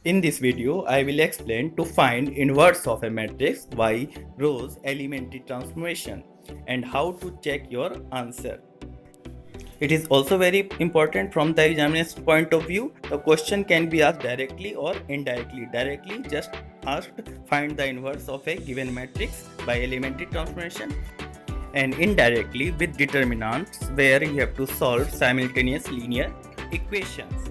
In this video, I will explain to find inverse of a matrix by Rowe's elementary transformation and how to check your answer. It is also very important from the examiner's point of view. The question can be asked directly or indirectly. Directly, just asked find the inverse of a given matrix by elementary transformation, and indirectly with determinants where you have to solve simultaneous linear equations.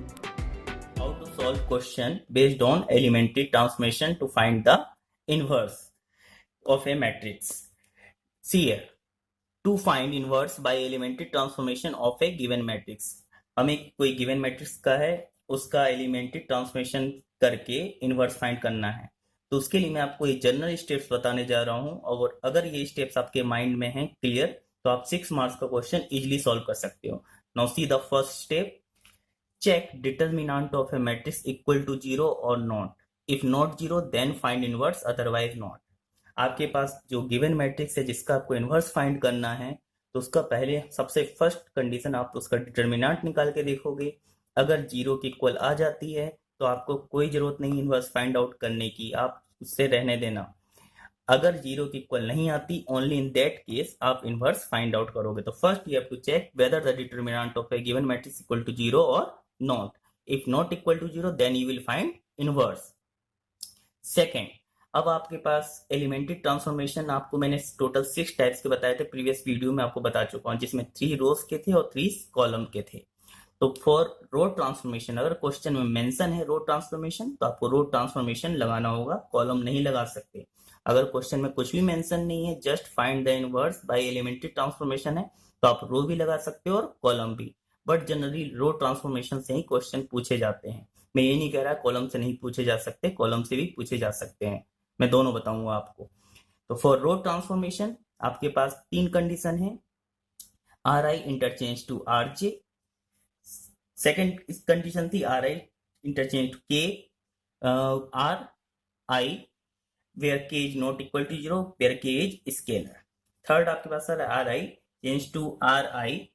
How to solve question based on elementary transformation to find the inverse of a matrix. See here, to find inverse by elementary transformation of a given matrix. हमें कोई given matrix का है, उसका elementary transformation करके inverse find करना है। तो उसके लिए मैं आपको ये जनरल स्टेप्स बताने जा रहा हूं, और अगर ये स्टेप्स आपके माइंड में हैं क्लियर, तो आप 6 मार्क्स का क्वेश्चन इजीली सॉल्व कर सकते हो। Now see the first step, check determinant of a matrix equal to 0 or not. If not 0 then find inverse, otherwise not. आपके पास जो गिवन मैट्रिक्स है जिसका आपको इनवर्स फाइंड करना है, तो उसका पहले सबसे फर्स्ट कंडीशन आप उसका डिटर्मिनेंट निकाल के देखोगे। अगर 0 के इक्वल आ जाती है तो आपको कोई जरूरत नहीं इनवर्स फाइंड आउट करने की, आप उससे रहने देना। अगर 0 की इक्वल नहीं आती, ओनली इन दैट केस आप इनवर्स फाइंड आउट करोगे। तो first you have to check whether the determinant of a given matrix equal to 0 और not. If not equal to 0 then you will find inverse. Second, अब आपके पास elementary transformation आपको मैंने total 6 types के बताए थे, प्रीवियस वीडियो में आपको बता चुका हूं, जिसमें 3 रोज के थे और 3 कॉलम के थे। तो फॉर रो ट्रांसफॉर्मेशन, अगर क्वेश्चन में मेंशन है रो ट्रांसफॉर्मेशन तो आपको रो ट्रांसफॉर्मेशन लगाना होगा, कॉलम नहीं लगा सकते। अगर क्वेश्चन में कुछ भी मेंशन नहीं है, just find the inverse by elementary transformation है, तो आप रो भी लगा सकते हो और कॉलम भी। बट जनरली रो ट्रांसफॉर्मेशन से ही क्वेश्चन पूछे जाते हैं। मैं ये नहीं कह रहा कॉलम से नहीं पूछे जा सकते, कॉलम से भी पूछे जा सकते हैं, मैं दोनों बताऊंगा आपको। तो फॉर रो ट्रांसफॉर्मेशन आपके पास 3 कंडीशन है, R I interchange to R J. Second condition थी R I interchange to K R I where K is not equal to 0 where K is scalar. Third आपके पास R I change to R I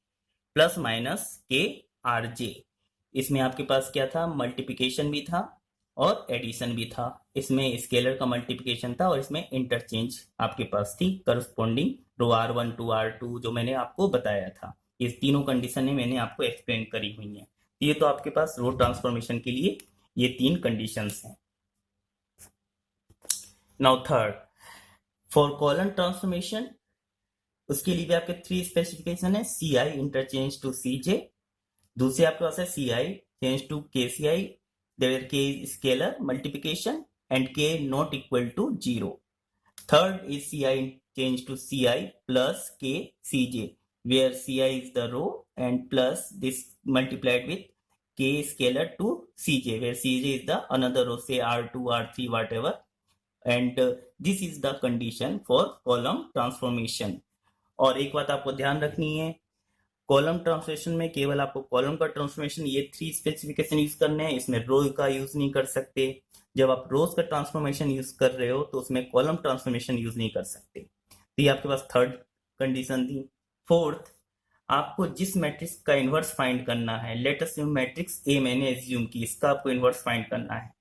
plus minus K R J. इसमें आपके पास क्या था, multiplication भी था और एडिशन भी था। इसमें स्केलर का मल्टीप्लिकेशन था और इसमें इंटरचेंज आपके पास थी corresponding row R1 to R2, जो मैंने आपको बताया था। ये तीनों कंडीशन मैंने आपको एक्सप्लेन करी हुई है। ये तो आपके पास रो ट्रांसफॉर्मेशन के लिए ये 3 कंडीशंस हैं। Now third, for column transformation उसके लिए भी आपके 3 स्पेसिफिकेशन है, सी आई इंटरचेंज टू सी जे। दूसरे आपके पास है सी I change to K C I there K scalar multiplication and K not equal to 0। Third is C I change to C I plus K C J where C I is the row and plus this multiplied with K scalar to C J where C J is the another row, से R2 R3 whatever, and this is the condition for column transformation. और एक बात आपको ध्यान रखनी है, column transformation में केवल आपको कॉलम का ट्रांसफॉर्मेशन ये 3 स्पेसिफिकेशन यूज करने हैं, इसमें रो का यूज नहीं कर सकते। जब आप रोज का ट्रांसफॉर्मेशन यूज कर रहे हो तो उसमें कॉलम ट्रांसफॉर्मेशन यूज नहीं कर सकते। तो ये आपके पास थर्ड कंडीशन थी। फोर्थ, आपको जिस मैट्रिक्स का इनवर्स फाइंड करना है, लेट अस मैट्रिक्स ए मैंने एज्यूम की, इसका आपको इनवर्स फाइंड करना है।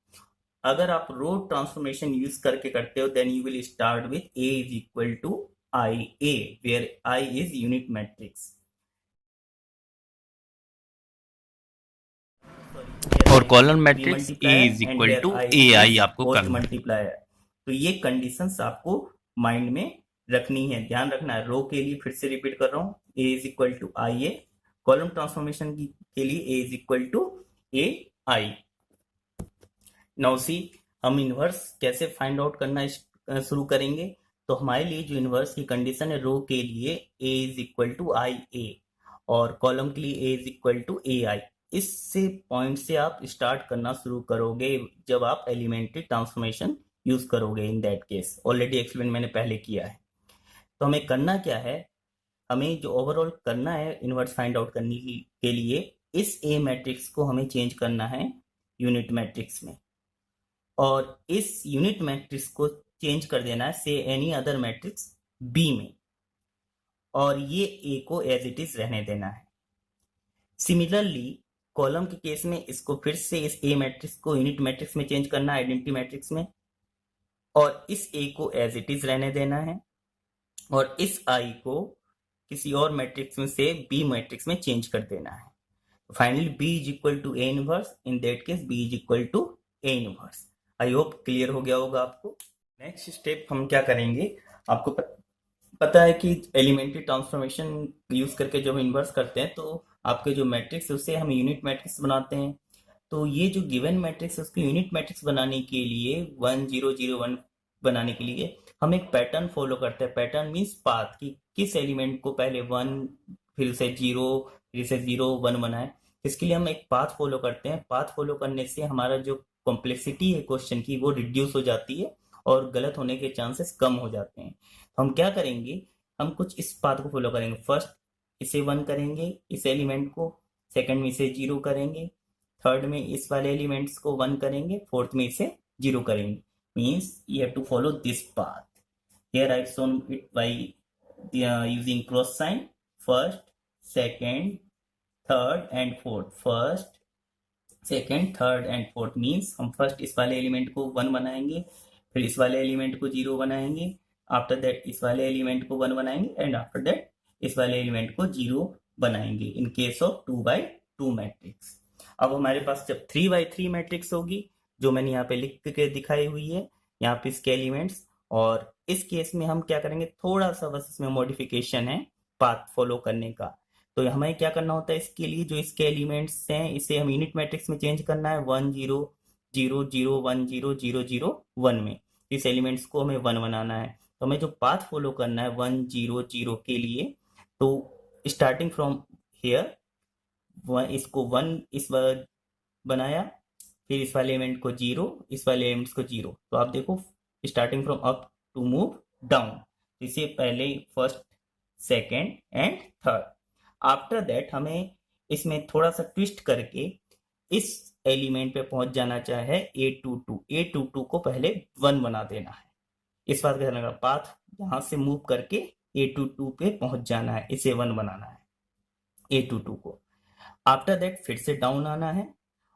अगर आप रो ट्रांसफॉर्मेशन यूज करके करते हो then you will start with A is equal to I A where I is unit matrix, और column matrix A is equal to A I आपको करना है। मल्टीप्लायर। तो ये कंडीशंस आपको माइंड में रखनी है, ध्यान रखना है। रो के लिए फिर से रिपीट कर रहा हूँ, A is equal to I A, column transformation के लिए A is equal to A I. Now see, हम इनवर्स कैसे फाइंड आउट करना शुरू करेंगे। तो हमारे लिए जो इनवर्स की कंडीशन है, रो के लिए A is equal to I ए और कॉलम के लिए A is equal to A आई। इससे पॉइंट से आप स्टार्ट करना शुरू करोगे जब आप एलिमेंट्री ट्रांसफॉर्मेशन यूज करोगे। इन दैट केस ऑलरेडी एक्सप्लेन मैंने पहले किया है। तो हमें करना क्या है, हमें जो ओवरऑल करना है इनवर्स फाइंड आउट करने के लिए, इस ए मैट्रिक्स को हमें चेंज करना है यूनिट मैट्रिक्स में, और इस यूनिट मैट्रिक्स को चेंज कर देना है से एनी अदर मैट्रिक्स बी में, और ये ए को एज इट इज रहने देना है। सिमिलरली कॉलम के केस में इसको फिर से इस ए मैट्रिक्स को यूनिट मैट्रिक्स में चेंज करना है, आइडेंटिटी मैट्रिक्स में, और इस ए को एज इट इज रहने देना है, और इस आई को किसी और मैट्रिक्स में से बी मैट्रिक्स में चेंज कर देना है। Finally B is equal to A inverse, in that case B is equal to A inverse. I hope clear हो गया होगा आपको। नेक्स्ट स्टेप हम क्या करेंगे, आपको पता है कि एलिमेंट्री ट्रांसफॉर्मेशन यूज करके जब इन्वर्स करते हैं तो आपके जो मैट्रिक्स है उससे हम यूनिट मैट्रिक्स बनाते हैं। तो ये जो गिवन मैट्रिक्स है उसको यूनिट मैट्रिक्स बनाने के लिए 1 0 0 1 बनाने के लिए हम एक पैटर्न फॉलो करते हैं। पैटर्न मीन्स पाथ, कि किस एलिमेंट को पहले 1 फिर से 0 फिर से 0 1 बनाए। इसके लिए हम एक पाथ फॉलो करते हैं। पाथ फॉलो करने से हमारा जो कॉम्प्लेक्सिटी है क्वेश्चन की वो रिड्यूस हो जाती है और गलत होने के चांसेस कम हो जाते हैं। हम क्या करेंगे, हम कुछ इस पाथ को फॉलो करेंगे। फर्स्ट इसे 1 करेंगे इस एलिमेंट को, सेकंड में इसे 0 करेंगे, थर्ड में इस वाले एलिमेंट्स को 1 करेंगे, फोर्थ में इसे 0 करेंगे। Means you have to follow this path. Here I've shown it by using cross sign. First, second, third and fourth. First, second, third and fourth means हम फर्स्ट इस वाले एलिमेंट को 1 बनाएंगे, फिर इस वाले एलिमेंट को 0 बनाएंगे, आफ्टर दैट इस वाले एलिमेंट को 1 बनाएंगे, एंड आफ्टर दैट इस वाले एलिमेंट को 0 बनाएंगे in case of 2x2 matrix. अब हमारे पास जब 3x3 मैट्रिक्स होगी, जो मैंने यहाँ पे लिख के दिखाई हुई है, यहाँ पे इसके एलिमेंट्स, और इस केस में हम क्या करेंगे, थोड़ा सा बस इसमें मॉडिफिकेशन है पाथ फॉलो करने का। तो हमें क्या करना होता है, इसके लिए जो इसके एलिमेंट्स हैं इसे हम यूनिट मैट्रिक्स में चेंज करना है 1 0 0 0 1 0 0 0 1 में। इस एलिमेंट्स को हमें 1 बनाना है। तो हमें जो पाथ फॉलो करना है 1 0 0 के लिए, तो स्टार्टिंग फ्रॉम हेयर इसको 1 इस बार बनाया, फिर इस वाले एलिमेंट को 0, इस वाले एलिमेंट्स को 0। तो आप देखो starting from up to move down, इसे पहले first second and third. After that हमें इसमें थोड़ा सा ट्विस्ट करके इस एलिमेंट पे पहुंच जाना चाहे A22 को पहले 1 बना देना है। इस बात का ध्यान रखना, पाथ यहाँ से मूव करके A22 पे पहुंच जाना है, इसे 1 बनाना है A22 को। आफ्टर दैट फिर से डाउन आना है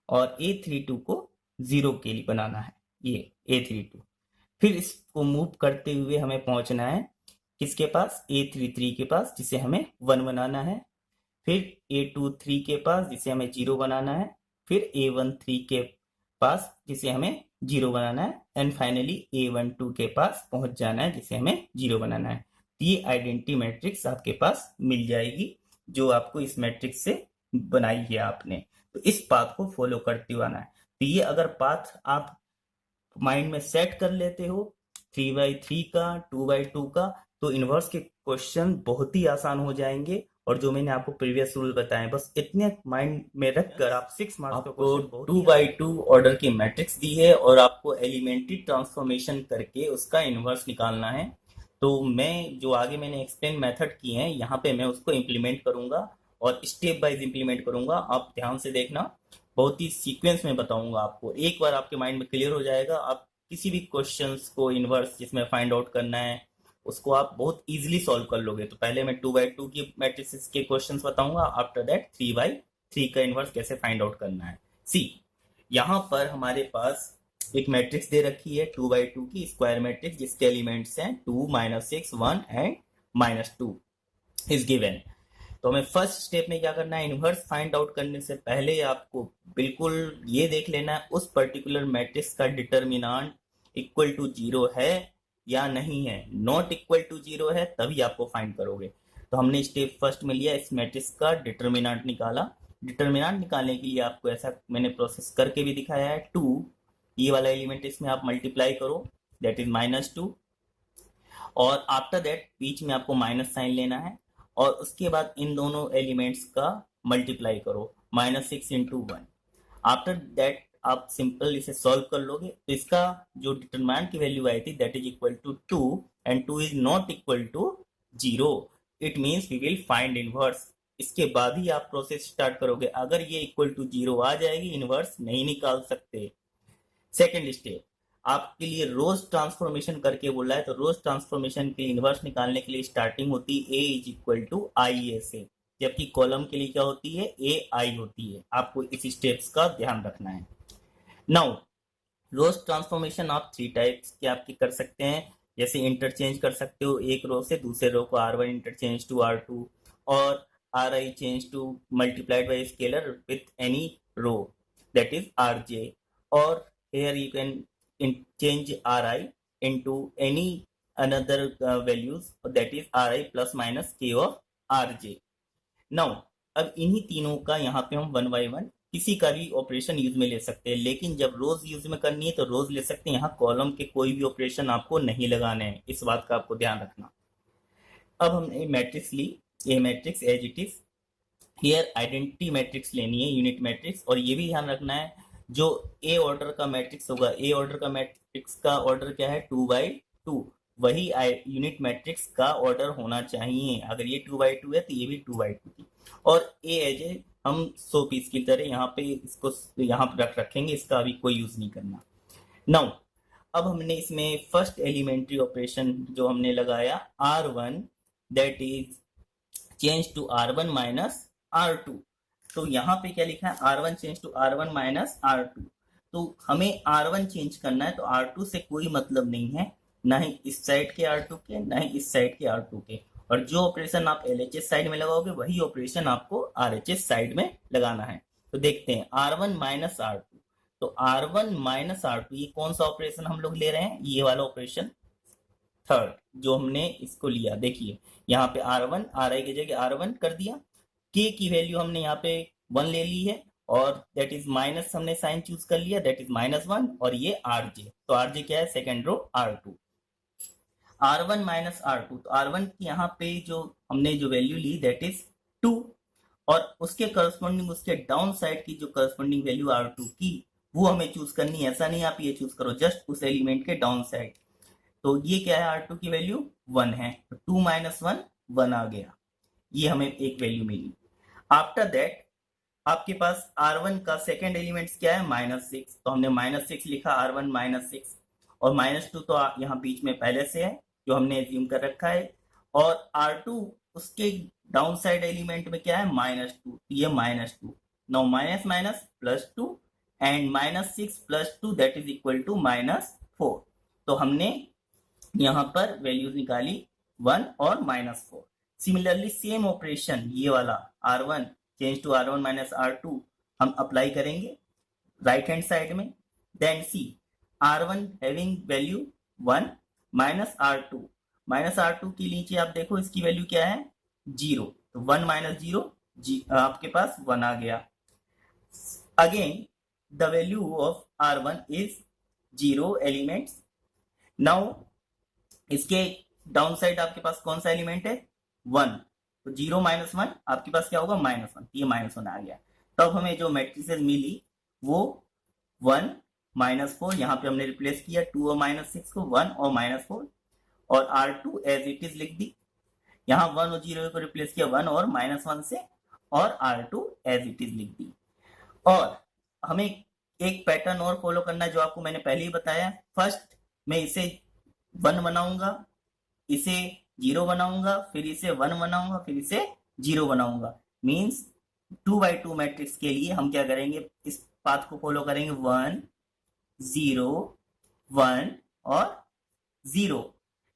और A32 को 0 के लिए बनाना है, ये A32। फिर इसको मूव करते हुए हमें पहुंचना है किसके पास, A33 के पास, जिसे हमें 1 बनाना है। फिर A23 के पास, जिसे हमें 0 बनाना है। फिर A13 के पास, जिसे हमें 0 बनाना है। एंड फाइनली A12 के पास पहुंच जाना है, जिसे हमें 0 बनाना है। ये आइडेंटिटी मैट्रिक्स आपके पास मिल जाएगी जो आपको इस मैट्रिक्स से बनाई है आपने। तो इस पाथ को फॉलो करते हुए आना है। तो ये अगर पाथ आप माइंड में सेट कर लेते हो 3x3 का, 2x2 का, तो इनवर्स के क्वेश्चन बहुत ही आसान हो जाएंगे। और जो मैंने आपको प्रीवियस रूल बताए, बस इतने माइंड में रखकर आप 6 मार्क्स का आपको 2x2 ऑर्डर की मैट्रिक्स दी है और आपको एलिमेंट्री ट्रांसफॉर्मेशन करके उसका इनवर्स निकालना है। तो मैं जो आगे मैंने एक्सप्लेन मेथड किए हैं यहाँ पे मैं उसको इम्प्लीमेंट करूंगा और स्टेप वाइज इम्प्लीमेंट करूंगा। आप ध्यान से देखना, बहुत ही सीक्वेंस में बताऊंगा आपको। एक बार आपके माइंड में क्लियर हो जाएगा, आप किसी भी क्वेश्चंस को इनवर्स जिसमें फाइंड आउट करना है उसको आप बहुत इजीली सॉल्व कर लोगे। तो पहले मैं 2x2 की मैट्रिसेस के क्वेश्चंस बताऊंगा, आफ्टर दैट 3x3 का इनवर्स कैसे फाइंड आउट करना है। सी, यहाँ पर हमारे पास एक मैट्रिक्स दे रखी है 2x2 की स्क्वायर मैट्रिक्स, जिसके एलिमेंट्स हैं 2 -6 1 एंड -2 इज गिवन। तो हमें फर्स्ट स्टेप में क्या करना है, इनवर्स फाइंड आउट करने से पहले आपको बिल्कुल ये देख लेना है उस पर्टिकुलर मैट्रिक्स का डिटर्मिनेंट इक्वल टू 0 है या नहीं है। नॉट इक्वल टू 0 है तभी आपको फाइंड करोगे। तो हमने स्टेप फर्स्ट में लिया, इस मैट्रिक्स का डिटर्मिनेंट निकाला। डिटर्मिनेंट निकालने के लिए आपको ऐसा मैंने प्रोसेस करके भी दिखाया है। 2 ये वाला एलिमेंट इसमें आप मल्टीप्लाई करो, दैट इज -2, और आफ्टर दैट बीच में आपको माइनस साइन लेना है और उसके बाद इन दोनों एलिमेंट्स का मल्टीप्लाई करो, -6 × 1। आफ्टर दैट आप सिंपल इसे सॉल्व कर लोगे। तो इसका जो डिटरमिनेंट की वैल्यू आई थी that is equal to 2 and 2 is not equal to 0। It means we will find inverse. इसके बाद ही आप प्रोसेस स्टार्ट करोगे। अगर ये इक्वल टू 0 आ जाएगी, इनवर्स नहीं निकाल सकते। सेकेंड स्टेप आपके लिए रोज ट्रांसफॉर्मेशन करके बोला है, तो रोज ट्रांसफॉर्मेशन के इनवर्स निकालने के लिए स्टार्टिंग होती है A is equal to IA से। जबकि कॉलम के लिए क्या होती है, ए आई होती है। आपको इस स्टेप्स का ध्यान रखना है। नाउ रोज ट्रांसफॉर्मेशन आप 3 टाइप्स के आपके कर सकते हैं। जैसे इंटरचेंज कर सकते हो एक रो से दूसरे रो को, R1 इंटरचेंज टू R2, और Ri change to multiplied by scalar with any row that is Rj, or here you can change Ri into any another values that is Ri plus minus k of Rj. Now अब इन्हीं तीनों का यहाँ पे हम one by one किसी का भी ऑपरेशन यूज में ले सकते हैं, लेकिन जब रोज यूज में करनी है तो रोज ले सकते हैं। यहाँ कॉलम के कोई भी ऑपरेशन आपको नहीं लगाने हैं, इस बात का आपको ध्यान रखना। अब हमने मैट्रिक्स ली, A matrix as it is. Here identity matrix लेनी है, यूनिट मैट्रिक्स। और ये भी ध्यान रखना है जो ए ऑर्डर का मैट्रिक्स होगा, ए ऑर्डर का मैट्रिक्स का ऑर्डर क्या है, 2/2, वही यूनिट मैट्रिक्स का ऑर्डर होना चाहिए। अगर ये 2/2 है तो ये भी 2/2 थी। और ए एज ए हम 100 पीस की तरह यहाँ पे इसको यहाँ पे रखेंगे, इसका अभी कोई यूज नहीं करना। नाउ अब हमने इसमें फर्स्ट एलिमेंट्री ऑपरेशन जो हमने लगाया R1 that is change to R1 minus R2। तो यहाँ पे क्या लिखा है, R1 change to R1 minus R2। तो हमें R1 चेंज करना है, तो R2 से कोई मतलब नहीं है, ना ही इस साइड के R2 के, ना ही इस साइड के R2 के। और जो ऑपरेशन आप LHS साइड में लगाओगे वही ऑपरेशन आपको RHS साइड में लगाना है। तो देखते हैं R1 माइनस R2। तो R1 माइनस R2 ये कौन सा ऑपरेशन हम लोग ले रहे हैं, ये वाला ऑपरेशन थर्ड जो हमने इसको लिया। देखिए यहाँ पे R1 Ri की जगह R1 कर दिया, k की वैल्यू हमने यहाँ पे 1 ले ली है, और दैट इज माइनस हमने साइन चूज कर लिया, दैट इज -1, और ये Rj। तो Rj क्या है, second row R2। R1 minus R2, तो R1 की यहाँ पे जो हमने जो वैल्यू ली दैट इज 2, और उसके करस्पॉन्डिंग उसके डाउन साइड की जो करस्पॉन्डिंग वैल्यू R2 की वो हमें चूज करनी है। ऐसा नहीं आप ये चूज करो, जस्ट उस एलिमेंट के डाउन साइड। तो ये क्या है, R2 की वैल्यू 1 है, तो 2 माइनस 1 1 आ गया, ये हमें एक वैल्यू मिली। आफ्टर दैट आपके पास R1 का सेकेंड एलिमेंट क्या है, -6, तो हमने -6 लिखा, R1 -6, और -2 तो यहाँ बीच में पहले से है जो हमने एज्यूम कर रखा है, और R2 उसके डाउन साइड एलिमेंट में क्या है, -2, ये -2। Now minus minus +2 and -6 +2 that is equal to -4। तो हमने यहाँ पर वैल्यूज निकाली 1 और -4। सिमिलरली सेम ऑपरेशन ये वाला R1 change to R1 minus R2 हम अप्लाई करेंगे राइट हैंड साइड में। देन सी R1 having value 1 minus R2 के नीचे आप देखो इसकी वैल्यू क्या है, 0, तो 1 माइनस 0 आपके पास 1 आ गया। Again the value of R1 is 0 elements. Now इसके डाउन साइड आपके पास कौन सा एलिमेंट है, 1, तो 0 माइनस 1 आपके पास क्या होगा, -1, ये -1 आ गया। तब हमें जो मैट्रिसेस मिली वो 1 -4, यहाँ पे हमने रिप्लेस किया 2 और -6 को, 1 और -4, और R2 एज इट इज लिख दी। यहाँ 1 और 0 को रिप्लेस किया 1 और -1 से, और R2 एज इट इज लिख दी। और हमें एक पैटर्न और फॉलो करना है जो आपको मैंने पहले ही बताया। फर्स्ट मैं इसे 1 बनाऊंगा, इसे 0 बनाऊंगा, फिर इसे 1 बनाऊंगा, फिर इसे 0 बनाऊंगा। मींस 2/2 मैट्रिक्स के लिए हम क्या करेंगे, इस पाथ को फॉलो करेंगे, 1 0 1 और 0।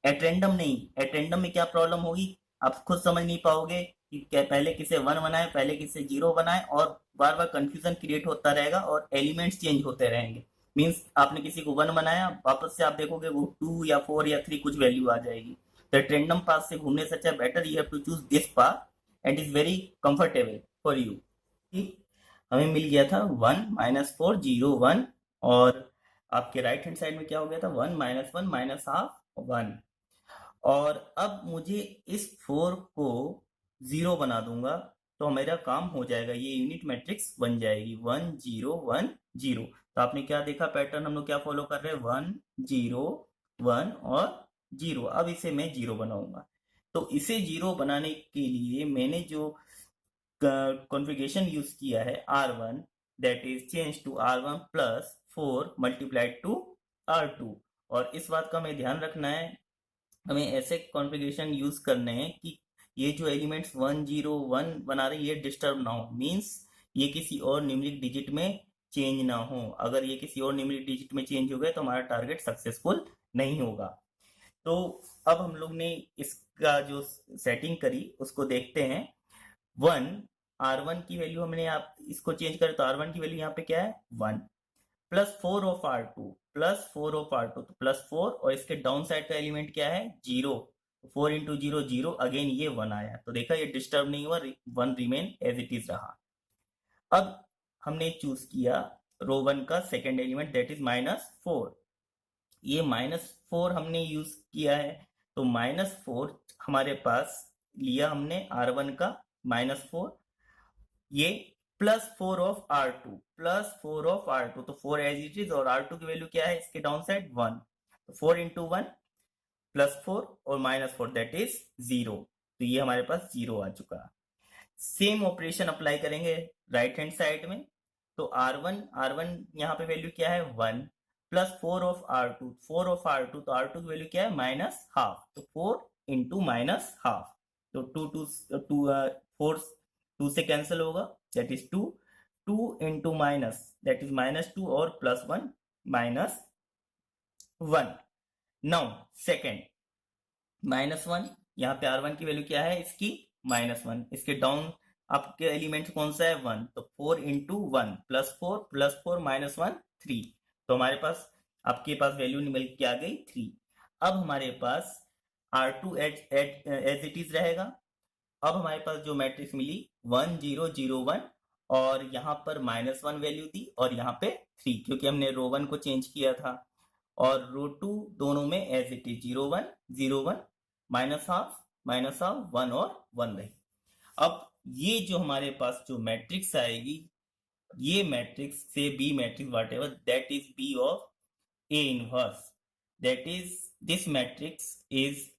एट रैंडम नहीं, एट रैंडम में क्या प्रॉब्लम होगी आप खुद समझ नहीं पाओगे कि पहले किसे 1 बनाए, पहले किसे 0 बनाए, और बार बार कंफ्यूजन क्रिएट होता रहेगा और एलिमेंट्स चेंज होते रहेंगे। मींस आपने किसी को 1 बनाया, वापस से आप देखोगे वो 2 या 4 या 3 कुछ वैल्यू आ जाएगी। तो रैंडम पाथ से घूमने से अच्छा better you have to choose this path and is very comfortable for you. हमें मिल गया था 1 -4 0 1, और आपके राइट हैंड साइड में क्या हो गया था, 1 -1 -12 1। और अब मुझे इस 4 को 0 बना दूंगा तो मेरा काम हो जाएगा, ये यूनिट मैट्रिक्स बन जाएगी 1 0 1 0। तो आपने क्या देखा पैटर्न, हम लोग क्या फॉलो कर रहे हैं, 1 0 1 और 0। अब इसे मैं 0 बनाऊंगा। तो इसे 0 बनाने के लिए मैंने जो कॉन्फ़िगरेशन यूज किया है R1 that is change to R1 plus 4 multiplied to R2। और इस बात का हमें ध्यान रखना है, हमें ऐसे कॉन्फ़िगरेशन यूज करने हैं कि ये जो एलिमेंट्स 1 0 1 बना रहे ये डिस्टर्ब ना हो, मीन्स ये किसी और न्यूमेरिक डिजिट में चेंज ना हो। अगर ये किसी और न्यूमेरिक डिजिट में चेंज हो गए तो हमारा टारगेट सक्सेसफुल नहीं होगा। तो अब हम लोग ने इसका जो सेटिंग करी उसको देखते हैं। 1 R1 की वैल्यू हमने आप इसको चेंज करें तो R1 की वैल्यू यहाँ पे क्या है 1 plus 4 of R2 plus 4 of R2 तो प्लस 4 और इसके डाउन साइड का एलिमेंट क्या है 0, 4 इंटू 0 0, अगेन ये 1 आया तो देखा ये डिस्टर्ब नहीं हुआ, 1 रिमेन एज इट इज रहा। अब हमने चूज किया रो 1 का सेकेंड एलिमेंट दैट इज -4। ये -4 हमने यूज किया है तो -4 हमारे पास लिया हमने R1 का -4, ये +4 ऑफ R2 +4 ऑफ R2 तो 4 एज इट इज और R2 की वैल्यू क्या है इसके डाउन साइड 1 तो 4 इंटू 1 +4 और -4 दैट इज 0 तो ये हमारे पास 0 आ चुका। सेम ऑपरेशन अप्लाई करेंगे राइट हैंड साइड में तो R1 यहाँ पे वैल्यू क्या है 1 प्लस 4 ऑफ R2 तो R2 की वैल्यू क्या है -12 तो 4 इंटू -12 तो 4 2 से कैंसिल होगा that is 2 2 into minus that is -2 और +1 -1। नाउ सेकेंड -1 यहाँ पे R1 की वैल्यू क्या है इसकी -1, इसके डाउन आपके एलिमेंट कौन सा है 1 तो 4 इंटू 1 +4 -1 3 तो हमारे पास आपके पास वैल्यू मिल के आ गई 3। अब हमारे पास R2 एज इट इज रहेगा। अब हमारे पास जो मैट्रिक्स मिली 1 0 0 1 और यहाँ पर -1 वैल्यू दी और यहाँ पे 3 क्योंकि हमने रो 1 को चेंज किया था और रो 2 दोनों में एज इट इज 0 1 0 1 -12 1 और 1 रही। अब ये जो हमारे पास जो मैट्रिक्स आएगी ये मैट्रिक्स से B matrix whatever that is B of A inverse that is this matrix is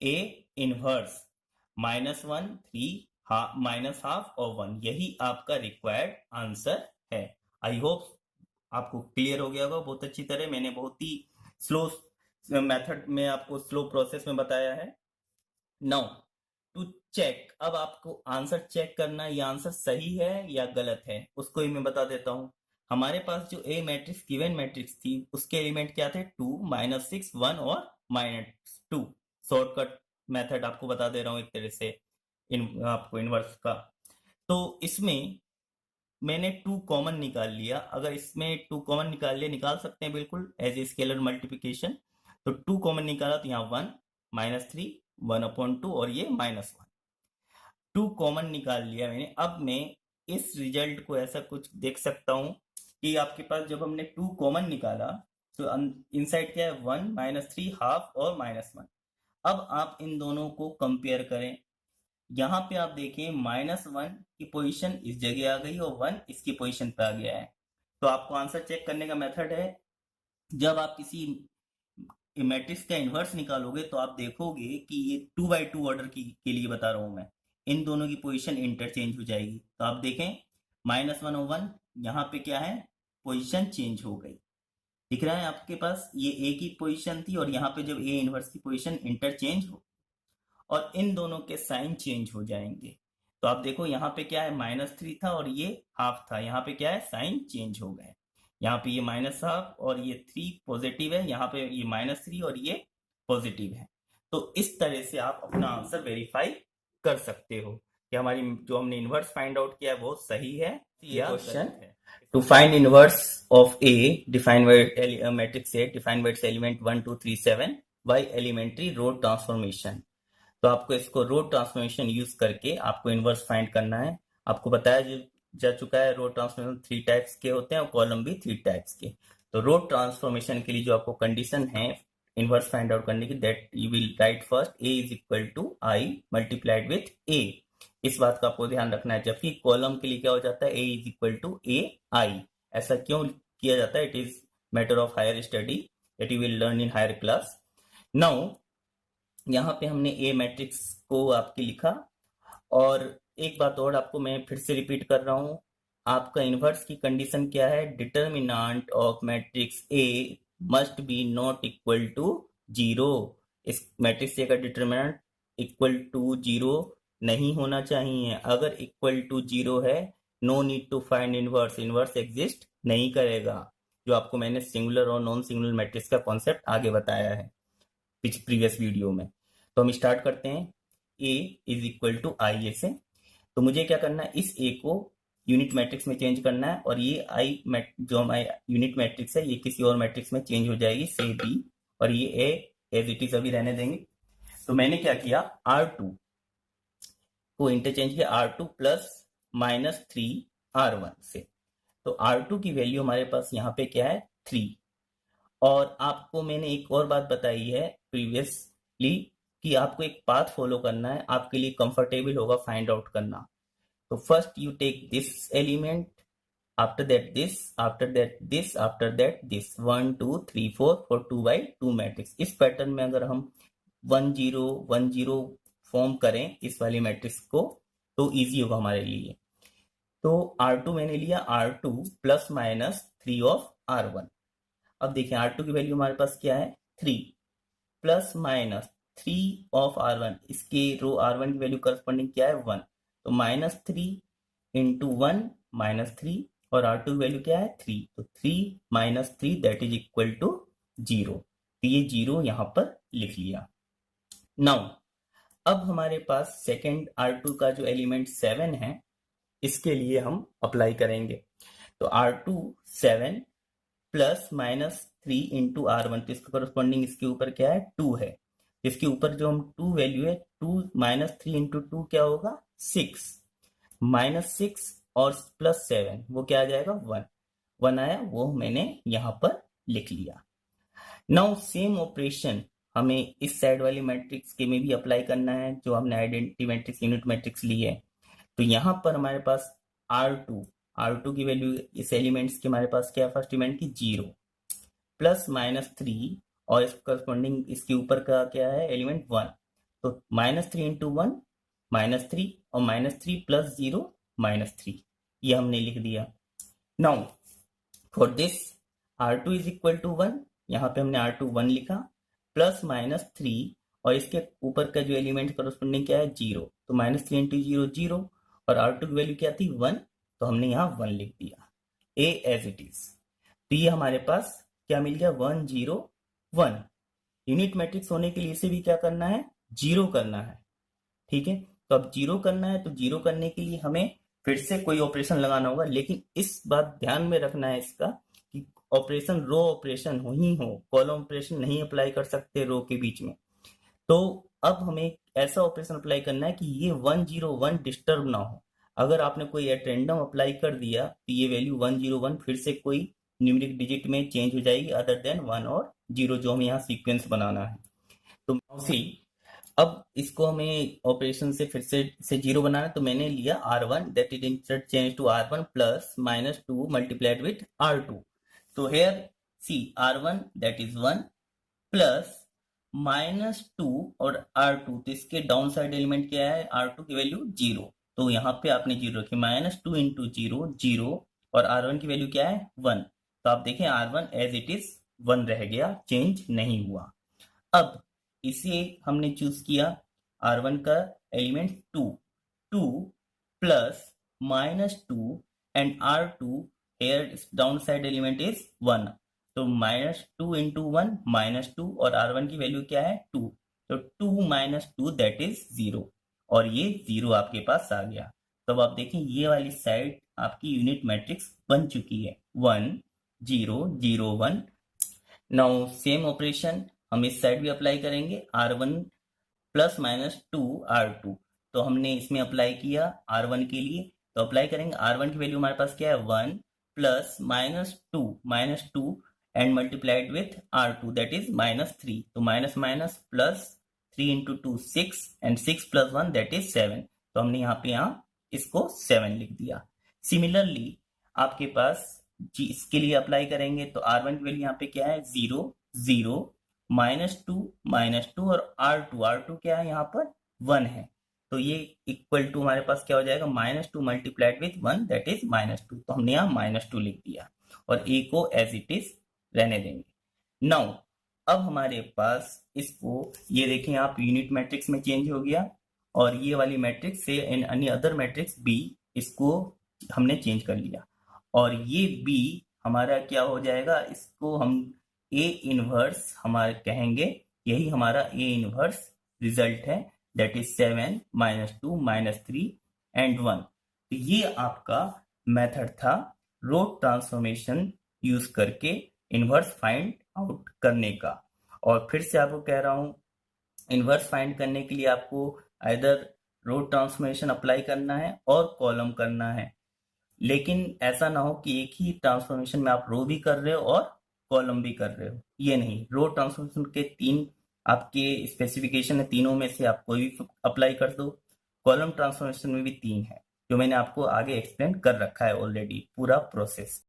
A inverse -1 3 -12 और 1 यही आपका रिक्वायर्ड आंसर है। आई होप आपको क्लियर हो गया होगा बहुत अच्छी तरह। मैंने बहुत ही स्लो मेथड में आपको स्लो प्रोसेस में बताया है। नाउ टू चेक, अब आपको आंसर चेक करना ये आंसर सही है या गलत है उसको ही मैं बता देता हूँ। हमारे पास जो ए मैट्रिक्स गिवन मैट्रिक्स थी उसके एलिमेंट क्या थे 2 -6 1 और -2। शॉर्टकट मेथड आपको बता दे रहा हूँ एक तरह से आपको इनवर्स का। तो इसमें मैंने 2 कॉमन निकाल लिया, अगर इसमें 2 कॉमन निकाल सकते हैं बिल्कुल एज ए स्केलर मल्टीप्लिकेशन। तो 2 कॉमन निकाला तो यहाँ 1 -3 1/2 और ये -1 2 कॉमन निकाल लिया मैंने। अब मैं इस रिजल्ट को ऐसा कुछ देख सकता हूँ कि आपके पास जब हमने 2 कॉमन निकाला तो इनसाइड क्या है 1 -3 हाफ और -1। अब आप इन दोनों को कंपेयर करें, यहाँ पे आप देखें -1 की पोजीशन इस जगह आ गई और 1 इसकी पोजीशन पे आ गया है। तो आपको आंसर चेक करने का मेथड है, जब आप किसी मैट्रिक्स का इन्वर्स निकालोगे तो आप देखोगे कि ये 2x2 ऑर्डर के लिए बता रहा हूं मैं, इन दोनों की पोजीशन इंटरचेंज हो जाएगी। तो आप देखें -1 और 1 यहाँ पे क्या है पोजीशन चेंज हो गई, दिख रहा है आपके पास ये ए की पोजीशन थी और यहाँ पे जब ए इनवर्स की पोजीशन इंटरचेंज हो और इन दोनों के साइन चेंज हो जाएंगे। तो आप देखो यहाँ पे क्या है -3 था और ये हाफ था, यहाँ पे क्या है साइन चेंज हो गए, यहाँ पे ये -12 और ये 3 पॉजिटिव है, यहाँ पे ये -3 और ये पॉजिटिव है। तो इस तरह से आप अपना आंसर वेरीफाई कर सकते हो कि हमारी जो हमने इनवर्स फाइंड आउट किया है वो सही है या गलत है। To find inverse of A defined by matrix A defined by its element 1 2 3 7 by elementary row transformation. तो आपको इसको रो ट्रांसफॉर्मेशन यूज करके आपको इनवर्स फाइंड करना है। आपको बताया जा चुका है रो ट्रांसफॉर्मेशन 3 टाइप्स के होते हैं और कॉलम भी 3 टाइप्स के। तो रो ट्रांसफॉर्मेशन के लिए जो आपको कंडीशन है इनवर्स फाइंड आउट करने की, that you will write first A is equal to I multiplied with A. इस बात का आपको ध्यान रखना है। जबकि कॉलम के लिए क्या हो जाता है A is equal to A I. ऐसा क्यों किया जाता है, it is matter of higher study that you will learn in higher class. Now यहाँ पे हमने ए मैट्रिक्स को आपके लिखा, और एक बात और आपको मैं फिर से रिपीट कर रहा हूँ, आपका इनवर्स की कंडीशन क्या है, determinant of matrix A must be not equal to 0। इस मैट्रिक्स ए का डिटर्मिनेंट इक्वल टू 0 नहीं होना चाहिए। अगर इक्वल टू 0 है, no need to find inverse, inverse exist नहीं करेगा, जो आपको मैंने सिंगुलर और नॉन सिंगुलर मैट्रिक्स का कॉन्सेप्ट आगे बताया है प्रीवियस वीडियो में। तो हम स्टार्ट करते हैं A is equal to I ए से। तो मुझे क्या करना है, इस A को यूनिट मैट्रिक्स में चेंज करना है, और ये आई जो हमारी यूनिट मैट्रिक्स है ये किसी और मैट्रिक्स में चेंज हो जाएगी, से B, और ये A एज इट इज अभी रहने देंगे। तो मैंने क्या किया, R2 को इंटरचेंज किया R2 प्लस माइनस 3R1 से। तो R2 की वैल्यू हमारे पास यहाँ पे क्या है, 3। और आपको मैंने एक और बात बताई है प्रीवियसली कि आपको एक पाथ फॉलो करना है, आपके लिए कंफर्टेबल होगा फाइंड आउट करना। तो first you take this element, after that this, after that this, after that this, 1 2 3 4 for 2x2 matrix. इस पैटर्न में अगर हम 1 0 1 0 फॉर्म करें इस वाली मैट्रिक्स को तो इजी होगा हमारे लिए। तो R2 मैंने लिया, R2 plus minus 3 of R1। अब देखिए R2 की वैल्यू हमारे पास क्या है, 3 प्लस माइनस 3 ऑफ R1, इसके रो R1 की वैल्यू करस्पॉन्डिंग क्या है, 1। तो माइनस 3 इंटू 1 माइनस 3, और R2 की वैल्यू क्या है, 3। तो 3 minus 3 that is equal to 0। तो ये 0 यहाँ पर लिख लिया। नाउ अब हमारे पास सेकेंड R2 का जो एलिमेंट 7 है, इसके लिए हम अप्लाई करेंगे। तो R2 7 plus minus 3 into R1, तो इसका करस्पॉन्डिंग इसके ऊपर क्या है, 2 है। इसके ऊपर जो हम 2 वैल्यू है, 2 माइनस 3 इंटू 2 क्या होगा, 6, माइनस 6 और प्लस 7 वो क्या आ जाएगा, 1। 1 आया, वो मैंने यहाँ पर लिख लिया। नाउ सेम ऑपरेशन हमें इस साइड वाली मैट्रिक्स के में भी अप्लाई करना है, जो हमने आइडेंटिटी मैट्रिक्स यूनिट मैट्रिक्स ली है। तो यहाँ पर हमारे पास R2 की वैल्यू इस एलिमेंट्स की हमारे पास क्या है, फर्स्ट एलिमेंट की 0 प्लस माइनस 3, और इस करस्पॉन्डिंग इसके ऊपर का क्या है, एलिमेंट 1। तो माइनस 3 इंटू 1 माइनस 3, और माइनस 3 प्लस 0 माइनस 3, ये हमने लिख दिया। Now for this R2 is equal to 1, यहाँ पे हमने R2 1 लिखा, प्लस माइनस 3, और इसके ऊपर का जो एलिमेंट करस्पॉन्डिंग क्या है, 0। तो माइनस 3 इंटू 0 0, और R2 की वैल्यू क्या थी, 1। तो हमने यहाँ 1 लिख दिया, A एज इट इज। तो ये हमारे पास क्या मिल गया, 1 0 1। यूनिट मैट्रिक्स होने के लिए इसे भी क्या करना है, 0 करना है। ठीक है, तो अब 0 करना है, तो 0 करने के लिए हमें फिर से कोई ऑपरेशन लगाना होगा, लेकिन इस बात ध्यान में रखना है इसका कि ऑपरेशन रो ऑपरेशन ही हो, कॉलम ऑपरेशन नहीं अप्लाई कर सकते रो के बीच में। तो अब हमें ऐसा ऑपरेशन अप्लाई करना है कि ये 1 0 1 डिस्टर्ब ना हो। अगर आपने कोई एट रैंडम अप्लाई कर दिया तो ये वैल्यू 1 0 1 फिर से कोई न्यूमेरिक डिजिट में चेंज हो जाएगी अदर देन 1 और 0, जो हमें यहाँ सीक्वेंस बनाना है। तो सी अब इसको हमें ऑपरेशन से फिर से 0 बनाना है। तो मैंने लिया R1 that is interchange to R1 plus minus 2 multiplied with R2। तो here see R1 that is 1 plus minus 2 और R2, तो इसके डाउन साइड एलिमेंट क्या है, R2 की वैल्यू 0। तो यहाँ पे आपने 0 रखी, माइनस 2 इंटू 0 0, और R1 की वैल्यू क्या है, 1। तो आप देखें R1 एज इट इज 1 रह गया, चेंज नहीं हुआ। अब इसे हमने चूज किया R1 का element 2 plus minus 2 and R2 here down side element is 1। तो माइनस 2 इंटू 1 माइनस 2, और R1 की वैल्यू क्या है, 2। तो 2 माइनस 2 दैट इज 0, और ये 0 आपके पास आ गया। तो आप देखें ये वाली साइड आपकी यूनिट मैट्रिक्स बन चुकी है, 1 0 0 1। नाउ सेम ऑपरेशन हम इस साइड भी अप्लाई करेंगे, R1 प्लस माइनस 2 R2। तो हमने इसमें अप्लाई किया R1 के लिए, तो अप्लाई करेंगे R1 की वैल्यू हमारे पास क्या है, 1 plus minus 2 and multiplied with R2 that is minus 3। तो minus minus plus 3 into 2 6, and 6 plus 1 that is 7। तो हमने यहाँ इसको 7 लिख दिया। सिमिलरली आपके पास इसके लिए अप्लाई करेंगे, तो R1 की वैल्यू यहाँ पे क्या है, 0 0 माइनस 2 और R2 क्या है यहाँ पर, 1 है। तो ये इक्वल टू हमारे पास क्या हो जाएगा, minus 2 multiplied with 1 that is minus 2। तो हमने यहाँ माइनस 2 लिख दिया, और A को एज इट इज रहने देंगे। नाउ अब हमारे पास इसको ये देखें आप यूनिट मैट्रिक्स में चेंज हो गया, और ये वाली मैट्रिक्स से and any other matrix B, इसको हमने चेंज कर लिया और ये बी हमारा क्या हो जाएगा, इसको हम ए इनवर्स हमारे कहेंगे, यही हमारा ए इनवर्स रिजल्ट है, दैट इज 7 -2 -3 एंड 1। तो ये आपका मेथड था रो ट्रांसफॉर्मेशन यूज करके इनवर्स फाइंड आउट करने का। और फिर से आपको कह रहा हूं, इनवर्स फाइंड करने के लिए आपको आइदर रो ट्रांसफॉर्मेशन अप्लाई करना है और कॉलम करना है, लेकिन ऐसा ना हो कि एक ही ट्रांसफॉर्मेशन में आप रो भी कर रहे हो और कॉलम भी कर रहे हो, ये नहीं। रो ट्रांसफॉर्मेशन के 3 आपके स्पेसिफिकेशन है, तीनों में से आप कोई भी अप्लाई कर दो। कॉलम ट्रांसफॉर्मेशन में भी 3 है, जो मैंने आपको आगे एक्सप्लेन कर रखा है ऑलरेडी पूरा प्रोसेस।